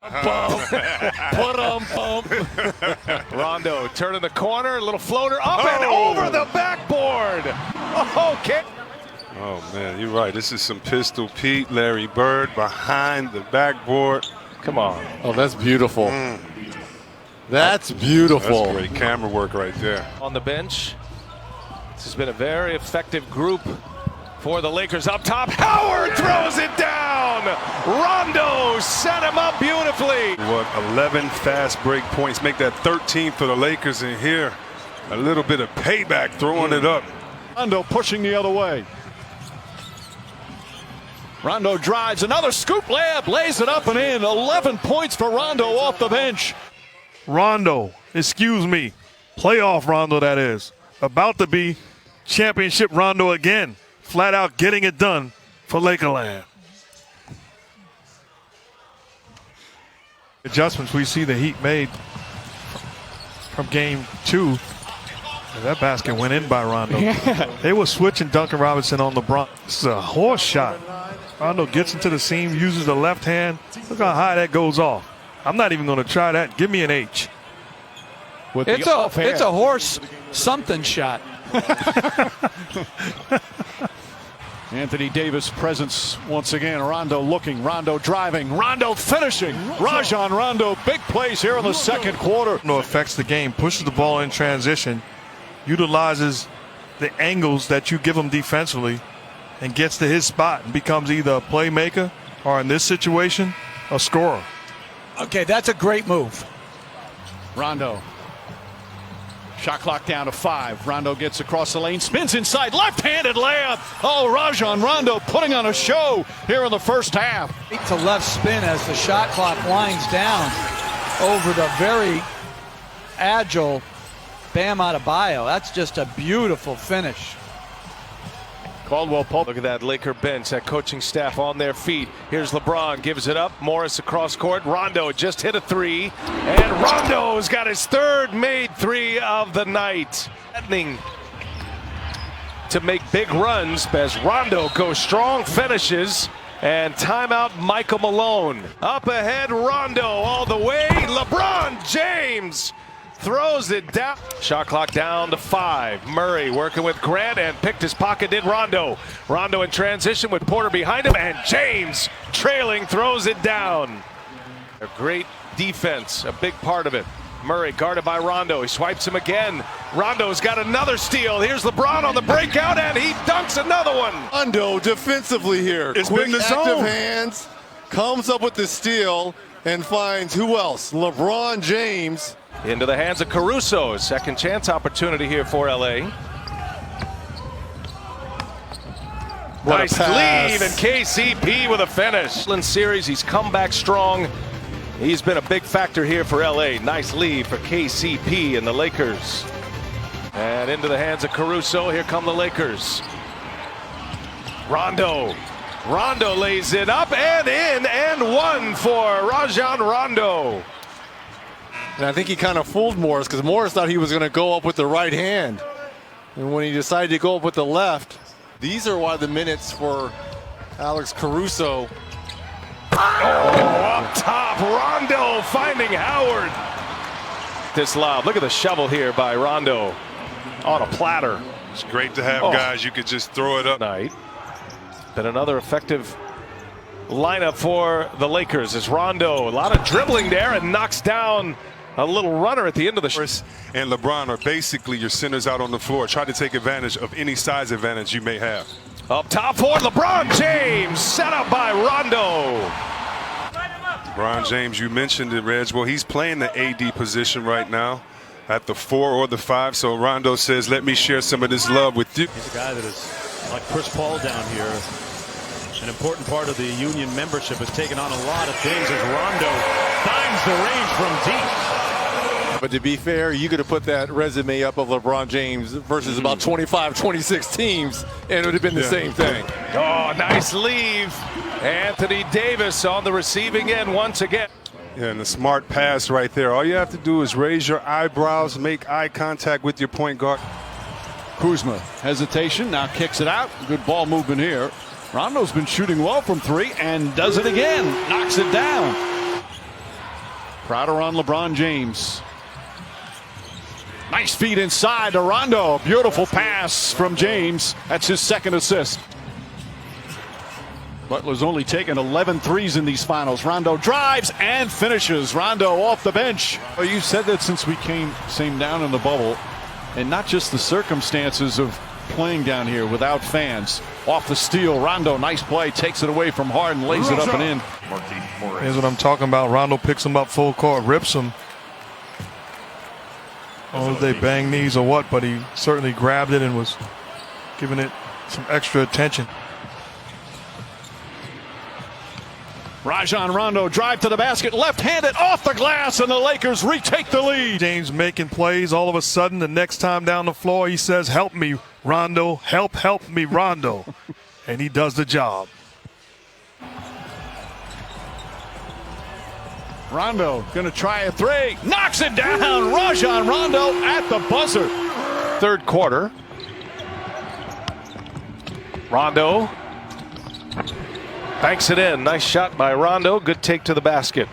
Bump. Put 'em bump. Rondo turning the corner, a little floater up and over the backboard. Okay. Oh man, you're right. This is some Pistol Pete, Larry Bird behind the backboard. Come on. Oh, that's beautiful. That's beautiful. That's great camera work right there. On the bench. This has been a very effective group for the Lakers. Up top, Howard throws it down. Rondo set him up beautifully. What, 11 fast break points, make that 13 for the Lakers in here. A little bit of payback, throwing it up. Rondo pushing the other way. Rondo drives, another scoop layup, lays it up and in. 11 points for Rondo off the bench. Rondo, excuse me, playoff Rondo that is, about to be championship Rondo again, flat out getting it done for Lakerland. Adjustments we see the Heat made from game 2. That basket went in by Rondo. Yeah. They were switching Duncan Robinson on LeBron. This is a horse shot. Rondo gets into the seam, uses the left hand. Look how high that goes off. I'm not even going to try that. Give me an H. It's a horse something shot. Anthony Davis presence once again. Rondo looking, Rondo driving, Rondo finishing. Rajon Rondo, big plays here in the second quarter. No, affects the game, pushes the ball in transition, utilizes the angles that you give him defensively, and gets to his spot and becomes either a playmaker or, in this situation, a scorer. Okay, that's a great move. Rondo. Shot clock down to 5. Rondo gets across the lane, spins inside, left-handed layup. Oh, Rajon Rondo putting on a show here in the first half. To left spin as the shot clock winds down over the very agile Bam Adebayo. That's just a beautiful finish. Caldwell Pope. Look at that Laker bench, that coaching staff on their feet. Here's LeBron, gives it up. Morris across court. Rondo just hit a 3. And Rondo's got his third made 3 of the night. Threatening to make big runs as Rondo goes strong, finishes. And timeout, Michael Malone. Up ahead, Rondo all the way. LeBron James throws it down. Shot clock down to 5. Murray working with Grant and picked his pocket, did Rondo. Rondo in transition with Porter behind him, and James trailing throws it down. A great defense, a big part of it. Murray guarded by Rondo. He swipes him again. Rondo's got another steal. Here's LeBron on the breakout, and he dunks another one. Rondo defensively here. It's quick, been the active zone. hands, comes up with the steal, and finds who else? LeBron James. Into the hands of Caruso. Second chance opportunity here for LA. What nice a pass. lead, and KCP with a finish. Series, he's come back strong. He's been a big factor here for LA. Nice lead for KCP and the Lakers. And into the hands of Caruso. Here come the Lakers. Rondo. Rondo lays it up and in and one for Rajon Rondo. And I think he kind of fooled Morris because Morris thought he was going to go up with the right hand. And when he decided to go up with the left, these are why the minutes for Alex Caruso. Up top, Rondo finding Howard. This lob. Look at the shovel here by Rondo on a platter. It's great to have guys you could just throw it up. Night. Been another effective lineup for the Lakers as Rondo, a lot of dribbling there, and knocks down a little runner at the end of the shot. And LeBron are basically your centers out on the floor. Try to take advantage of any size advantage you may have. Up top for LeBron James, set up by Rondo. LeBron James, you mentioned it, Reg. Well, he's playing the AD position right now at the 4 or the 5. So Rondo says, let me share some of this love with you. He's a guy that is like Chris Paul down here. An important part of the Union membership has taken on a lot of things as Rondo finds the range from deep. But to be fair, you could have put that resume up of LeBron James versus about 25, 26 teams, and it would have been the same thing. Oh, nice leave. Anthony Davis on the receiving end once again. Yeah, and a smart pass right there. All you have to do is raise your eyebrows, make eye contact with your point guard. Kuzma, hesitation, now kicks it out. Good ball movement here. Rondo's been shooting well from 3 and does it again. Knocks it down. Crowder on LeBron James. Nice feed inside to Rondo. Beautiful pass from James. That's his second assist. Butler's only taken 11 threes in these finals. Rondo drives and finishes. Rondo off the bench. Well, you said that since we came down in the bubble, and not just the circumstances of playing down here without fans. Off the steal, Rondo, nice play, takes it away from Harden, lays it up and in. Here's what I'm talking about. Rondo picks him up full court, rips him. I don't know if they bang knees or what, but he certainly grabbed it and was giving it some extra attention. Rajon Rondo drive to the basket, left-handed off the glass, and the Lakers retake the lead. James making plays. All of a sudden, the next time down the floor, he says, "Help me, Rondo. Help me, Rondo." And he does the job. Rondo gonna try a three, knocks it down. Rajon Rondo at the buzzer. Third quarter. Rondo banks it in. Nice shot by Rondo. Good take to the basket.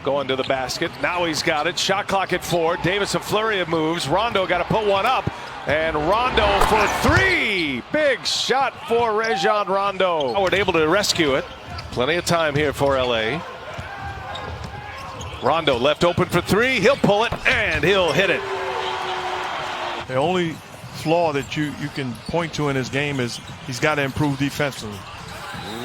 Going to the basket. Now he's got it. Shot clock at 4. Davis a flurry of moves. Rondo got to put one up. And Rondo for 3. Big shot for Rajon Rondo. Howard able to rescue it. Plenty of time here for LA. Rondo left open for 3. He'll pull it and he'll hit it. The only flaw that you can point to in his game is he's got to improve defensively.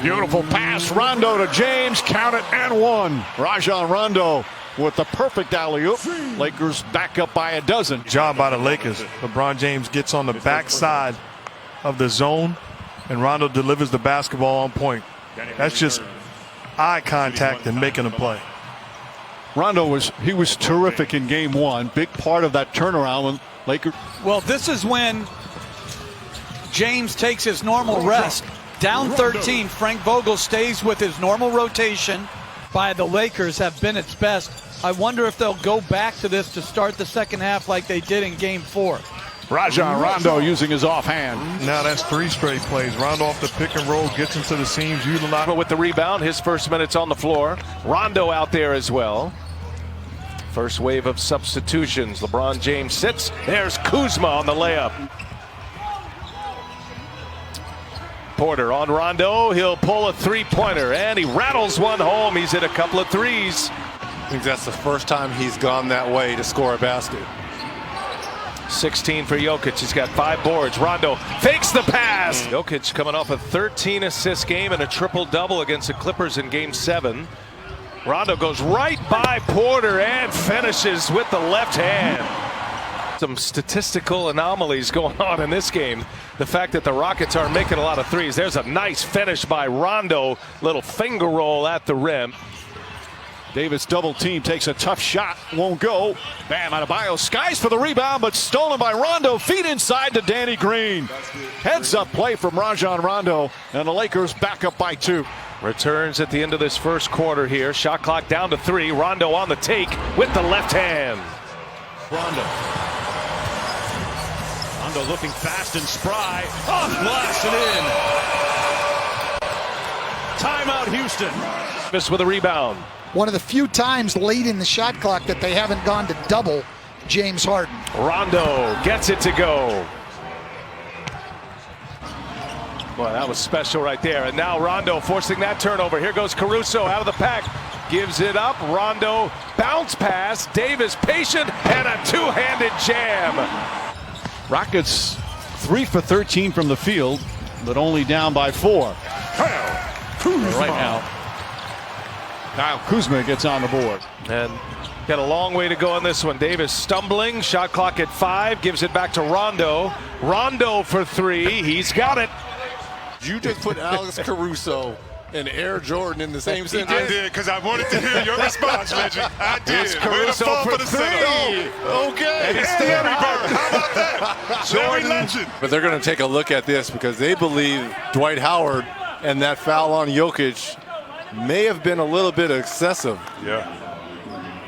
Beautiful pass, Rondo to James, count it and 1. Rajon Rondo with the perfect alley-oop. Lakers back up by a dozen. Job by the Lakers. LeBron James gets on the backside of the zone, and Rondo delivers the basketball on point. That's just eye contact and making a play. Rondo was terrific in game 1. Big part of that turnaround when Lakers. Well, this is when James takes his normal rest. Down 13, Frank Vogel stays with his normal rotation by the Lakers have been its best. I wonder if they'll go back to this to start the second half like they did in game 4. Rajon Rondo using his offhand. Now that's 3 straight plays. Rondo off the pick and roll, gets into the seams, utilizing. With the rebound, his first minutes on the floor. Rondo out there as well. First wave of substitutions. LeBron James sits. There's Kuzma on the layup. Porter on Rondo. He'll pull a 3-pointer, and he rattles one home. He's hit a couple of threes. I think that's the first time he's gone that way to score a basket. 16 for Jokic. He's got 5 boards. Rondo fakes the pass. Jokic coming off a 13-assist game and a triple-double against the Clippers in Game 7. Rondo goes right by Porter and finishes with the left hand. Some statistical anomalies going on in this game. The fact that the Rockets aren't making a lot of threes. There's a nice finish by Rondo. Little finger roll at the rim. Davis double team, takes a tough shot, won't go. Bam Adebayo skies for the rebound, but stolen by Rondo. Feet inside to Danny Green. Heads up play from Rajon Rondo, and the Lakers back up by 2. Returns at the end of this first quarter here. Shot clock down to 3. Rondo on the take with the left hand. Rondo looking fast and spry. Off glass and in. Timeout Houston. Davis with a rebound. One of the few times late in the shot clock that they haven't gone to double James Harden. Rondo gets it to go. Boy, that was special right there. And now Rondo forcing that turnover. Here goes Caruso out of the pack. Gives it up. Rondo bounce pass. Davis patient and a two-handed jam. Rockets 3 for 13 from the field, but only down by 4. Right now, Kyle Kuzma gets on the board. And got a long way to go on this one. Davis stumbling. Shot clock at 5. Gives it back to Rondo. Rondo for 3. He's got it. You just put Alex Caruso and Air Jordan in the same sentence. I did, because I wanted to hear your response, Reggie. I did. It's Caruso for 3. Okay. And he's Hey, Larry Bird, how about that? Larry Legend. But they're going to take a look at this because they believe Dwight Howard and that foul on Jokic may have been a little bit excessive. Yeah.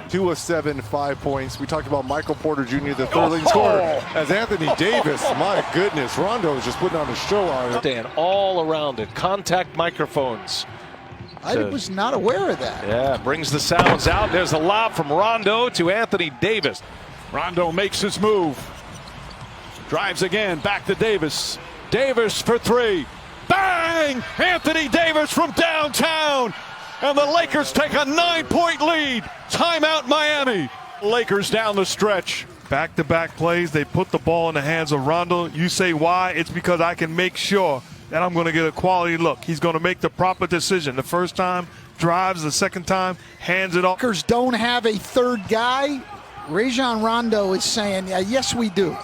2 of 7, 5 points. We talked about Michael Porter Jr., the third leading scorer. As Anthony Davis, my goodness, Rondo is just putting on a show on it. And all around it. Contact microphones. I was not aware of that. Yeah, brings the sounds out. There's a lob from Rondo to Anthony Davis. Rondo makes his move. Drives again, back to Davis. Davis for three. Bang! Anthony Davis from downtown. And the Lakers take a 9-point lead. Timeout Miami. Lakers down the stretch. Back-to-back plays, they put the ball in the hands of Rondo. You say why? It's because I can make sure that I'm going to get a quality look. He's going to make the proper decision. The first time, drives. The second time, hands it off. Lakers don't have a third guy. Rajon Rondo is saying, yeah, yes, we do.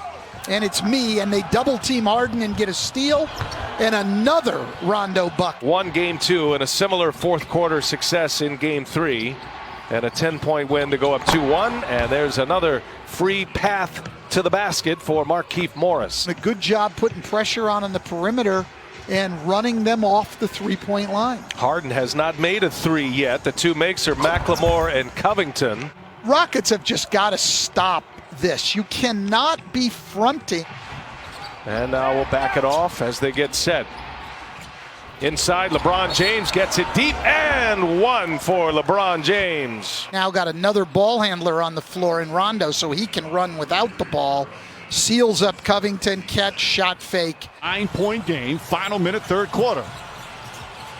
And it's me, and they double-team Harden and get a steal, and another Rondo bucket. Won game 2 and a similar fourth-quarter success in game 3. And a 10-point win to go up 2-1. And there's another free path to the basket for Markieff Morris. A good job putting pressure on the perimeter and running them off the three-point line. Harden has not made a 3 yet. The 2 makes are McLemore and Covington. Rockets have just got to stop this. You cannot be fronting. And now we'll back it off as they get set. Inside, LeBron James gets it deep, and 1 for LeBron James. Now got another ball handler on the floor in Rondo, so he can run without the ball. Seals up Covington, catch, shot fake. 9-point game, final minute, third quarter.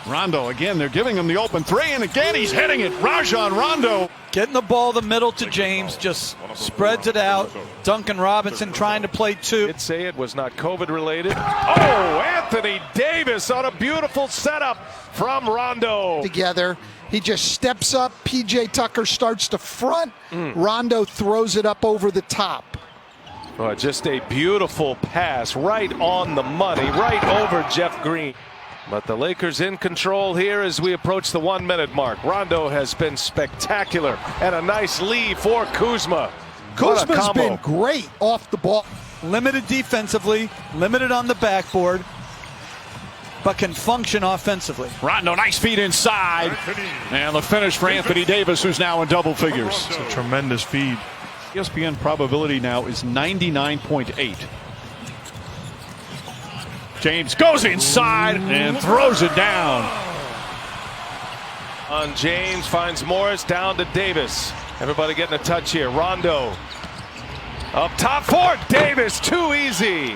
Rondo again, they're giving him the open 3, and again he's hitting it. Rajon Rondo. Getting the ball the middle to James, just spreads it out. Duncan Robinson trying to play 2. Did say it was not COVID related. Oh, Anthony Davis on a beautiful setup from Rondo. Together, he just steps up. PJ Tucker starts to front. Rondo throws it up over the top. Oh, just a beautiful pass right on the money, right over Jeff Green. But the Lakers in control here as we approach the 1-minute mark. Rondo has been spectacular, and a nice lead for Kuzma. Kuzma's been great off the ball. Limited defensively, limited on the backboard, but can function offensively. Rondo, nice feed inside. And the finish for Anthony Davis, who's now in double figures. It's a tremendous feed. ESPN probability now is 99.8. James goes inside and throws it down. On James, finds Morris, down to Davis. Everybody getting a touch here. Rondo up top for Davis, too easy.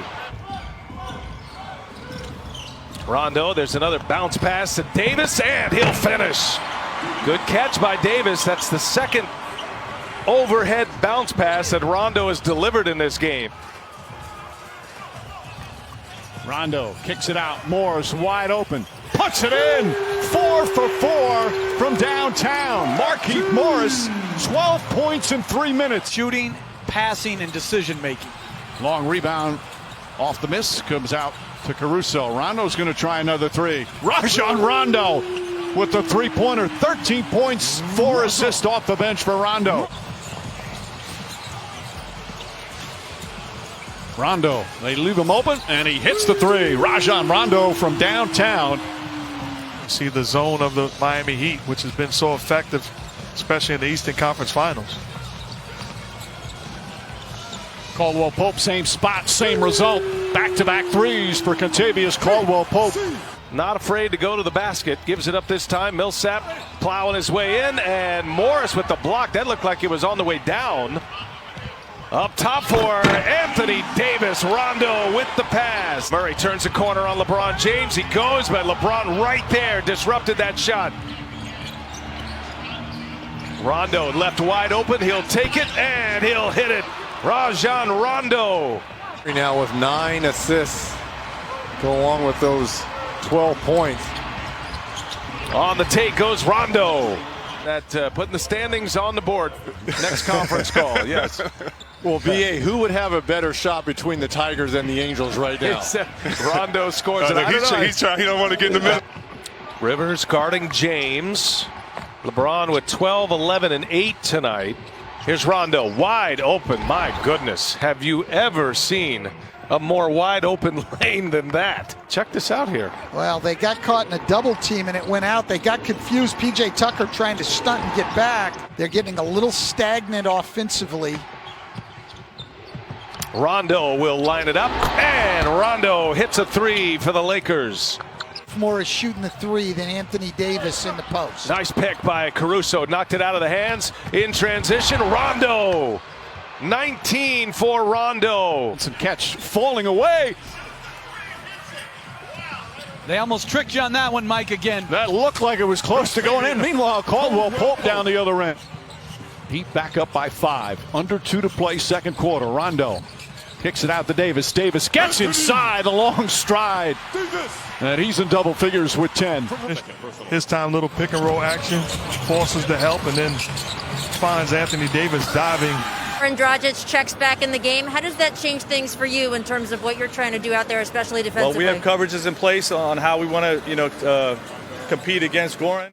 Rondo, there's another bounce pass to Davis, and he'll finish. Good catch by Davis. That's the second overhead bounce pass that Rondo has delivered in this game. Rondo kicks it out. Morris wide open. Puts it in. 4 for 4 from downtown. Markieff Morris, 12 points in 3 minutes. Shooting, passing, and decision making. Long rebound off the miss. Comes out to Caruso. Rondo's going to try another 3. Rajon Rondo with the 3-pointer. 13 points, 4 assists off the bench for Rondo. Rondo, they leave him open, and he hits the 3. Rajon Rondo from downtown. See the zone of the Miami Heat, which has been so effective, especially in the Eastern Conference Finals. Caldwell Pope, same spot, same result. Back-to-back 3s for Kentavious Caldwell Pope. Not afraid to go to the basket. Gives it up this time. Millsap plowing his way in, and Morris with the block. That looked like it was on the way down. Up top for Anthony Davis. Rondo with the pass. Murray turns the corner on LeBron James. He goes, but LeBron right there disrupted that shot. Rondo left wide open. He'll take it, and he'll hit it. Rajon Rondo. Now with 9 assists, go along with those 12 points. On the take goes Rondo. That putting the standings on the board. Next conference call, yes. Well, VA, who would have a better shot between the Tigers and the Angels right now? Rondo scores it. He don't want to get in the middle. Rivers guarding James. LeBron with 12, 11, and 8 tonight. Here's Rondo wide open. My goodness, have you ever seen a more wide open lane than that? Check this out here. Well, they got caught in a double team and it went out. They got confused. PJ Tucker trying to stunt and get back. They're getting a little stagnant offensively. Rondo will line it up, and Rondo hits a 3 for the Lakers. Morris shooting the three than Anthony Davis in the post. Nice pick by Caruso. Knocked it out of the hands. In transition, Rondo. 19 for Rondo. Some catch falling away. They almost tricked you on that one, Mike, again. That looked like it was close to going in. Meanwhile, Caldwell Pope down the other end. Heat back up by 5. Under 2 to play second quarter. Rondo kicks it out to Davis. Davis gets inside a long stride. And he's in double figures with 10. His time, little pick and roll action, forces the help, and then finds Anthony Davis diving. Dragic checks back in the game. How does that change things for you in terms of what you're trying to do out there, especially defensively? Well, we have coverages in place on how we want to, compete against Goran.